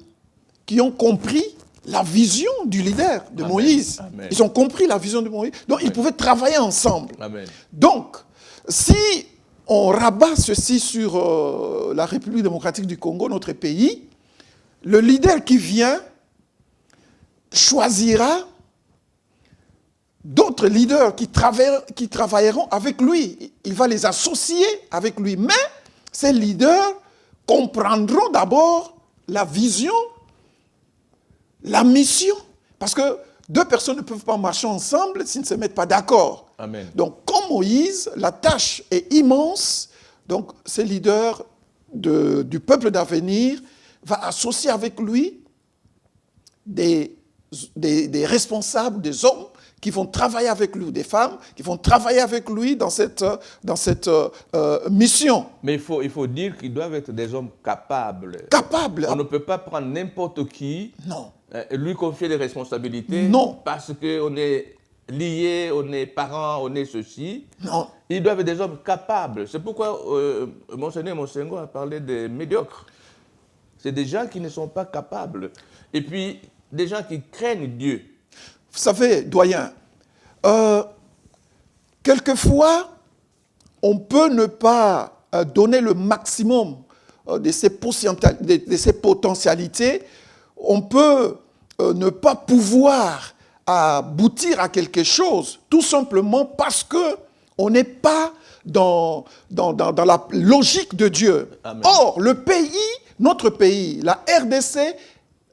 qui ont compris la vision du leader de Amen. Moïse. Amen. Ils ont compris la vision de Moïse. Donc, ils pouvaient travailler ensemble. Amen. Donc, si on rabat ceci sur la République démocratique du Congo, notre pays, le leader qui vient choisira d'autres leaders qui travailleront avec lui. Il va les associer avec lui. Mais ces leaders comprendront d'abord la vision, la mission. Parce que Deux personnes ne peuvent pas marcher ensemble s'ils ne se mettent pas d'accord. Amen. Donc, comme Moïse, la tâche est immense. Donc, ce leader du peuple d'avenir va associer avec lui des responsables, des hommes qui vont travailler avec lui, des femmes qui vont travailler avec lui dans cette mission. Mais il faut dire qu'ils doivent être des hommes capables. Capables. On ne peut pas prendre n'importe qui, Non. Lui confier des responsabilités, Non. parce qu'on est liés, on est parents, on est ceci. Non. Ils doivent être des hommes capables. C'est pourquoi Monseigneur Monsengo a parlé des médiocres. C'est des gens qui ne sont pas capables. Et puis, des gens qui craignent Dieu. Vous savez, doyen, quelquefois, on peut ne pas donner le maximum de ses potentialités. On peut ne pas pouvoir aboutir à quelque chose, tout simplement parce qu'on n'est pas dans la logique de Dieu. Amen. Or, notre pays, la RDC,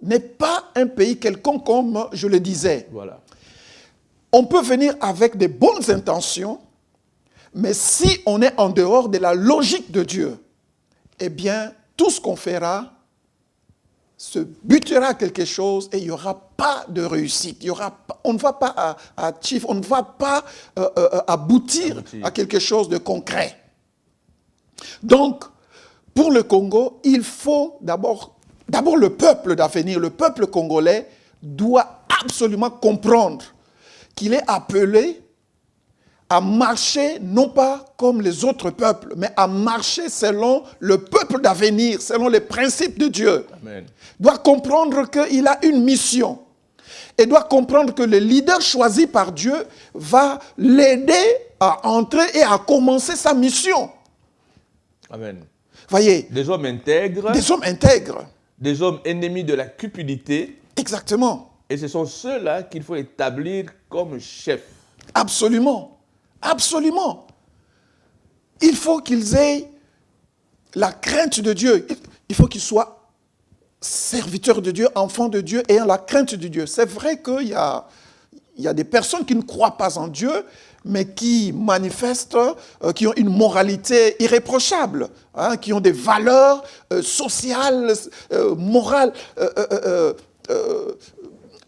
n'est pas un pays quelconque, comme je le disais. Voilà. On peut venir avec des bonnes intentions, mais si on est en dehors de la logique de Dieu, eh bien, tout ce qu'on fera se butera à quelque chose et il n'y aura pas de réussite. On ne va pas on ne va pas aboutir à quelque chose de concret. Donc, pour le Congo, il faut d'abord le peuple d'avenir, le peuple congolais doit absolument comprendre qu'il est appelé à marcher non pas comme les autres peuples, mais à marcher selon le peuple d'avenir, selon les principes de Dieu. Amen. Doit comprendre qu'il a une mission et doit comprendre que le leader choisi par Dieu va l'aider à entrer et à commencer sa mission. Amen. Voyez, Des hommes intègres, des hommes intègres. des hommes ennemis de la cupidité, Exactement. et ce sont ceux-là qu'il faut établir comme chefs. Absolument. Absolument. Il faut qu'ils aient la crainte de Dieu. Il faut qu'ils soient serviteurs de Dieu, enfants de Dieu, ayant la crainte de Dieu. C'est vrai qu'il y a des personnes qui ne croient pas en Dieu, mais qui manifestent, qui ont une moralité irréprochable, hein, qui ont des valeurs sociales, morales,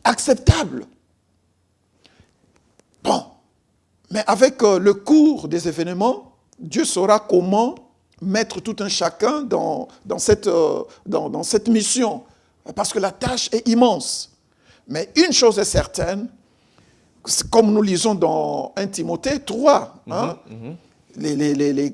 acceptables. Bon, mais avec le cours des événements, Dieu saura comment mettre tout un chacun dans cette mission, parce que la tâche est immense. Mais une chose est certaine, comme nous lisons dans 1 Timothée 3, hein, les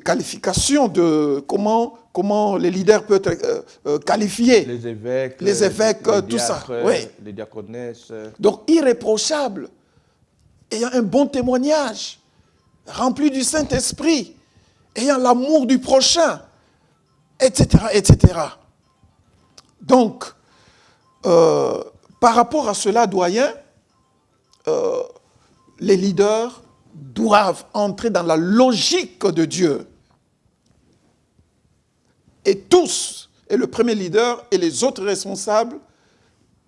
qualifications de comment les leaders peuvent être qualifiés. Les évêques, les diacres, tout ça. Oui. Les diaconesses. Donc, irréprochable, ayant un bon témoignage, rempli du Saint-Esprit, ayant l'amour du prochain, etc., etc. Donc, par rapport à cela, doyen, les leaders doivent entrer dans la logique de Dieu. Et tous, et le premier leader et les autres responsables,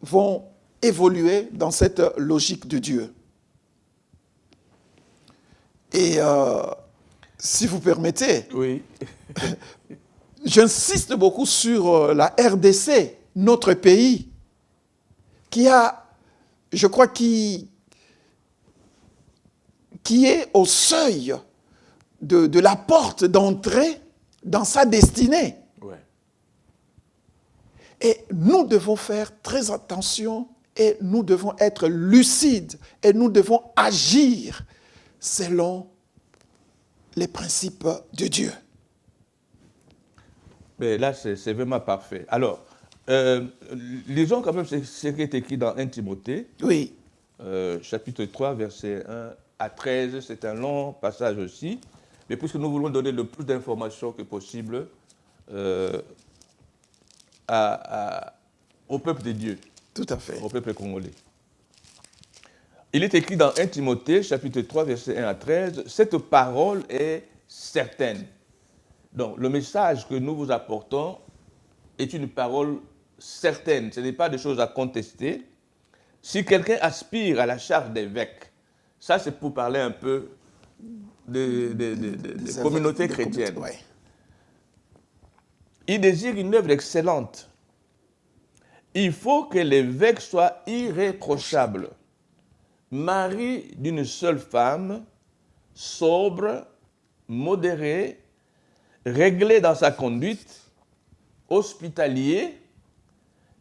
vont évoluer dans cette logique de Dieu. Et si vous permettez, Oui. j'insiste beaucoup sur la RDC, notre pays, qui a, je crois, qui est au seuil de la porte d'entrée dans sa destinée. Ouais. Et nous devons faire très attention et nous devons être lucides et nous devons agir selon les principes de Dieu. Mais là, c'est vraiment parfait. Alors, lisons quand même ce qui est écrit dans 1 Timothée, Oui, chapitre 3, versets 1 à 13. C'est un long passage aussi. Mais puisque nous voulons donner le plus d'informations que possible au peuple de Dieu, tout à fait. au peuple congolais. Il est écrit dans 1 Timothée, chapitre 3, versets 1 à 13, « Cette parole est certaine. » Donc, le message que nous vous apportons est une parole certaine. Ce n'est pas des choses à contester. Si quelqu'un aspire à la charge d'évêque, ça c'est pour parler un peu des communautés chrétiennes. Ouais. Il désire une œuvre excellente. Il faut que l'évêque soit irréprochable, mari d'une seule femme, sobre, modéré, réglé dans sa conduite, hospitalier,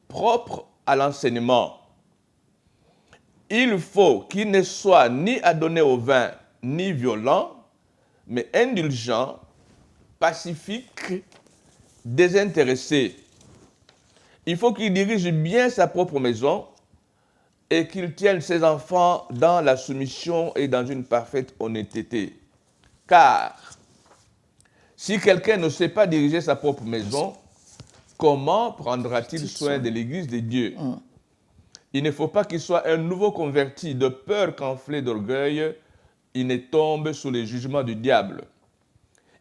propre à l'enseignement. Il faut qu'il ne soit ni adonné au vin, ni violent, mais indulgent, pacifique, désintéressé. Il faut qu'il dirige bien sa propre maison et qu'il tienne ses enfants dans la soumission et dans une parfaite honnêteté. Car si quelqu'un ne sait pas diriger sa propre maison, comment prendra-t-il soin de l'Église de Dieu? Il ne faut pas qu'il soit un nouveau converti de peur qu'enflé d'orgueil, il ne tombe sous le jugement du diable.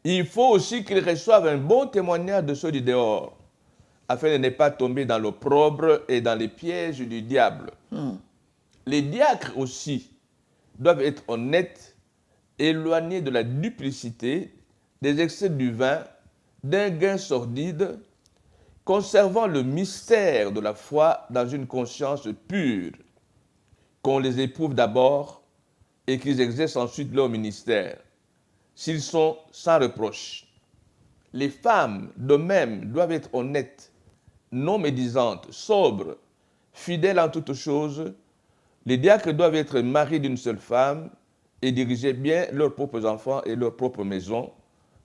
Il faut aussi qu'il reçoive un bon témoignage de ceux du dehors, afin de ne pas tomber dans l'opprobre et dans les pièges du diable. Les diacres aussi doivent être honnêtes, éloignés de la duplicité, des excès du vin, d'un gain sordide, conservant le mystère de la foi dans une conscience pure, qu'on les éprouve d'abord et qu'ils exercent ensuite leur ministère, s'ils sont sans reproche. Les femmes, de même, doivent être honnêtes, non médisantes, sobres, fidèles en toutes choses. Les diacres doivent être mariés d'une seule femme et diriger bien leurs propres enfants et leur propre maison,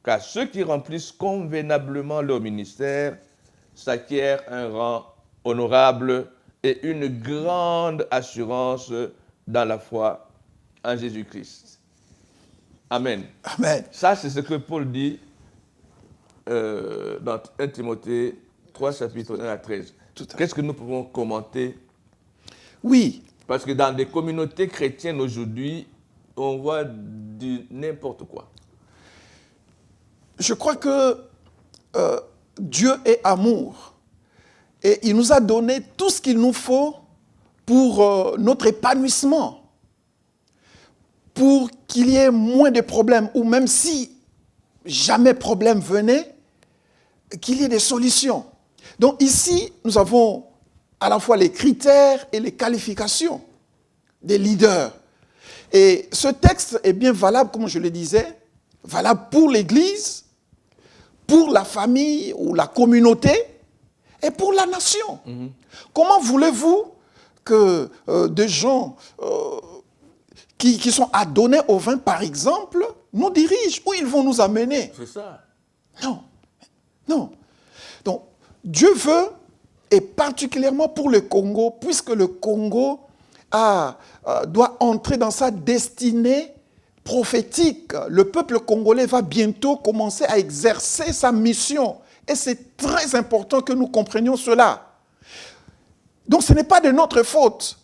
car ceux qui remplissent convenablement leur ministère s'acquièrent un rang honorable et une grande assurance dans la foi en Jésus-Christ. Amen. Amen. Ça, c'est ce que Paul dit dans 1 Timothée 3, chapitre 1 à 13. Qu'est-ce que nous pouvons commenter? Oui. Parce que dans des communautés chrétiennes aujourd'hui, on voit du n'importe quoi. Je crois que Dieu est amour. Et il nous a donné tout ce qu'il nous faut pour notre épanouissement. Pour qu'il y ait moins de problèmes, ou même si jamais problème venait, qu'il y ait des solutions. Donc ici, nous avons à la fois les critères et les qualifications des leaders. Et ce texte est bien valable, comme je le disais, valable pour l'Église, pour la famille ou la communauté et pour la nation. Comment voulez-vous que des gens qui sont adonnés au vin, par exemple, nous dirigent? Où ils vont nous amener? C'est ça. Non. Non. Donc, Dieu veut, et particulièrement pour le Congo, puisque le Congo doit entrer dans sa destinée prophétique. Le peuple congolais va bientôt commencer à exercer sa mission. Et c'est très important que nous comprenions cela. Donc ce n'est pas de notre faute.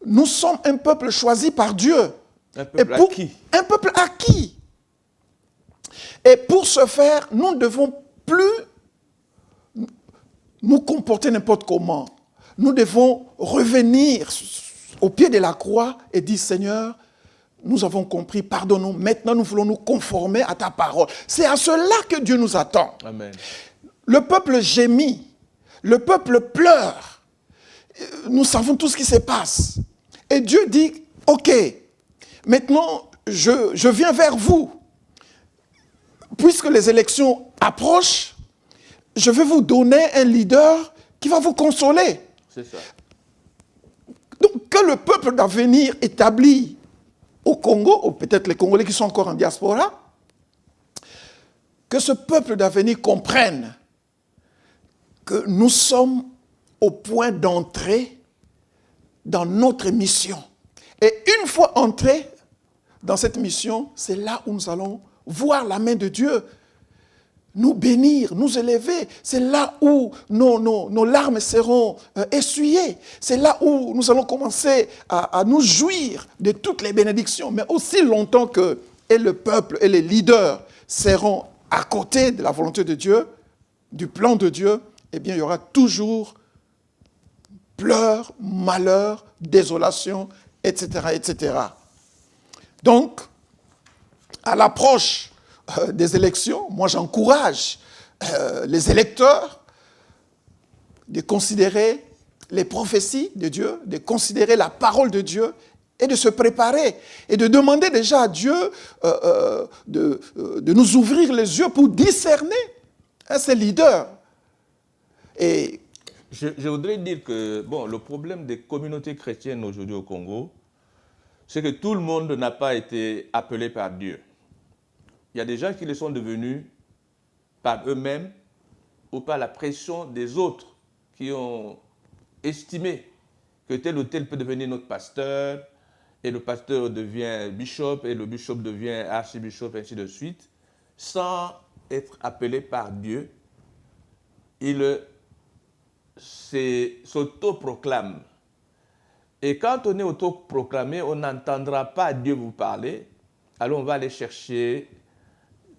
Nous sommes un peuple choisi par Dieu. Un peuple acquis. Un peuple acquis. Et pour ce faire, nous ne devons plus nous comporter n'importe comment. Nous devons revenir au pied de la croix et dire, Seigneur, nous avons compris, pardonne-nous, maintenant nous voulons nous conformer à ta parole. C'est à cela que Dieu nous attend. Amen. Le peuple gémit, le peuple pleure. Nous savons tout ce qui se passe. Et Dieu dit, ok, maintenant je viens vers vous. Puisque les élections approchent, je vais vous donner un leader qui va vous consoler. C'est ça. Donc, que le peuple d'avenir établi au Congo, ou peut-être les Congolais qui sont encore en diaspora, que ce peuple d'avenir comprenne que nous sommes au point d'entrer dans notre mission. Et une fois entrés dans cette mission, c'est là où nous allons voir la main de Dieu nous bénir, nous élever. C'est là où nos larmes seront essuyées. C'est là où nous allons commencer à nous jouir de toutes les bénédictions. Mais aussi longtemps que et le peuple et les leaders seront à côté de la volonté de Dieu, du plan de Dieu, eh bien, il y aura toujours pleurs, malheurs, désolations, etc., etc. Donc, à l'approche des élections, moi j'encourage les électeurs de considérer les prophéties de Dieu, de considérer la parole de Dieu et de se préparer et de demander déjà à Dieu de nous ouvrir les yeux pour discerner ces leaders. Et je voudrais dire que le problème des communautés chrétiennes aujourd'hui au Congo, c'est que tout le monde n'a pas été appelé par Dieu. Il y a des gens qui le sont devenus par eux-mêmes ou par la pression des autres qui ont estimé que tel ou tel peut devenir notre pasteur, et le pasteur devient bishop, et le bishop devient archibishop, ainsi de suite, sans être appelé par Dieu. Il s'autoproclame. Et quand on est autoproclamé, on n'entendra pas Dieu vous parler, alors on va aller chercher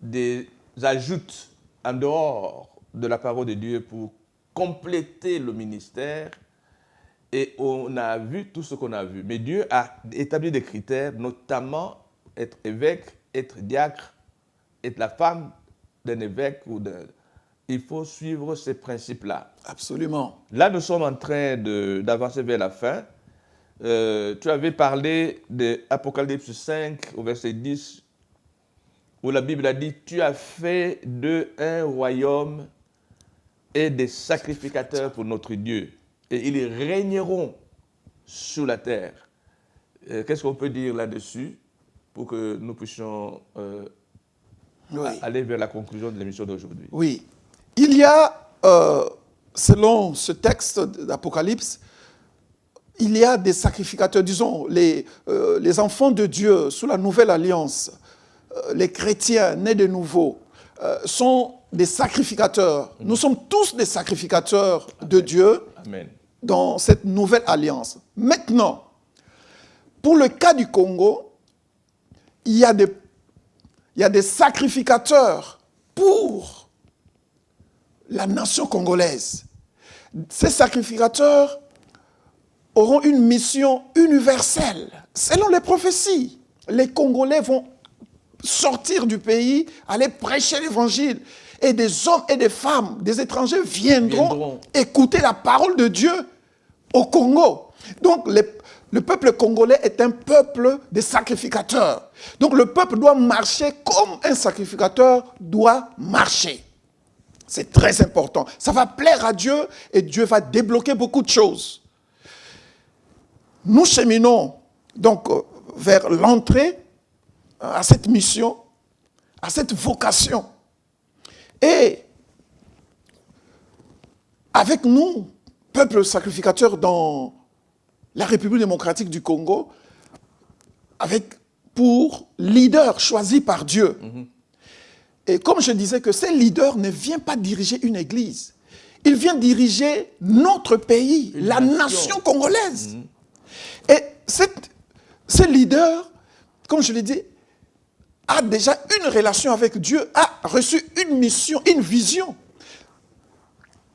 des ajoutes en dehors de la parole de Dieu pour compléter le ministère. Et on a vu tout ce qu'on a vu. Mais Dieu a établi des critères, notamment être évêque, être diacre, être la femme d'un évêque. Il faut suivre ces principes-là. absolument. Là, nous sommes en train d'avancer vers la fin. Tu avais parlé de Apocalypse 5, au verset 10, où la Bible a dit « Tu as fait d'eux un royaume et des sacrificateurs pour notre Dieu. Et ils régneront sur la terre. » Qu'est-ce qu'on peut dire là-dessus pour que nous puissions aller vers la conclusion de l'émission d'aujourd'hui? Oui. Il y a, selon ce texte d'Apocalypse, il y a des sacrificateurs, disons, les enfants de Dieu sous la nouvelle alliance, les chrétiens nés de nouveau, sont des sacrificateurs. Nous sommes tous des sacrificateurs de Dieu. Amen. Dans cette nouvelle alliance. Maintenant, pour le cas du Congo, il y a des sacrificateurs pour la nation congolaise. Ces sacrificateurs auront une mission universelle. Selon les prophéties, les Congolais vont sortir du pays, aller prêcher l'évangile. Et des hommes et des femmes, des étrangers viendront écouter la parole de Dieu au Congo. Donc, le peuple congolais est un peuple de sacrificateurs. Donc, le peuple doit marcher comme un sacrificateur doit marcher. C'est très important. Ça va plaire à Dieu et Dieu va débloquer beaucoup de choses. Nous cheminons donc vers l'entrée à cette mission, à cette vocation. Et avec nous, peuple sacrificateur dans la République démocratique du Congo, avec pour leader choisi par Dieu. Et comme je disais que ces leaders ne viennent pas diriger une église, ils viennent diriger notre pays, la nation congolaise. Et ces leaders, comme je l'ai dit, a déjà une relation avec Dieu, a reçu une mission, une vision.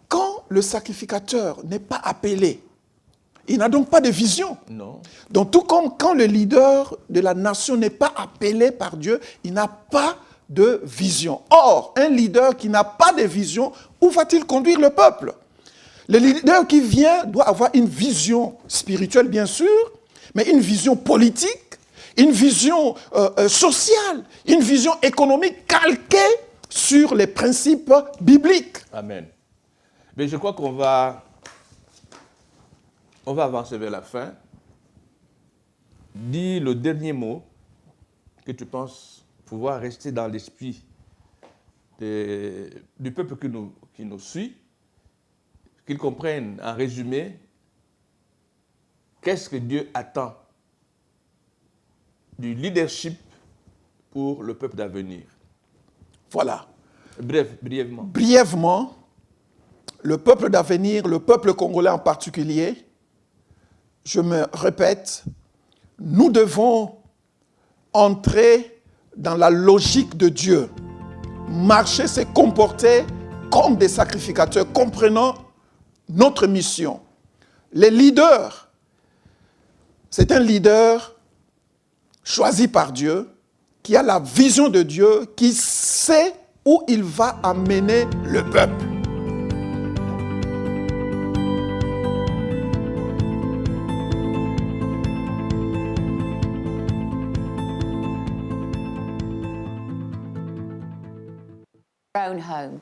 Quand le sacrificateur n'est pas appelé, il n'a donc pas de vision. Non. Donc tout comme quand le leader de la nation n'est pas appelé par Dieu, il n'a pas de vision. Or, un leader qui n'a pas de vision, où va-t-il conduire le peuple? Le leader qui vient doit avoir une vision spirituelle, bien sûr, mais une vision politique, une vision sociale, une vision économique calquée sur les principes bibliques. Amen. Mais je crois qu'on va avancer vers la fin. Dis le dernier mot que tu penses pouvoir rester dans l'esprit du peuple qui nous suit, qu'ils comprennent en résumé qu'est-ce que Dieu attend du leadership pour le peuple d'avenir. Voilà. Brièvement. Brièvement, le peuple d'avenir, le peuple congolais en particulier, je me répète, nous devons entrer dans la logique de Dieu. Marcher, c'est comporter comme des sacrificateurs, comprenant notre mission. les leaders, c'est un leader choisi par Dieu, qui a la vision de Dieu, qui sait où il va amener le peuple. Own home.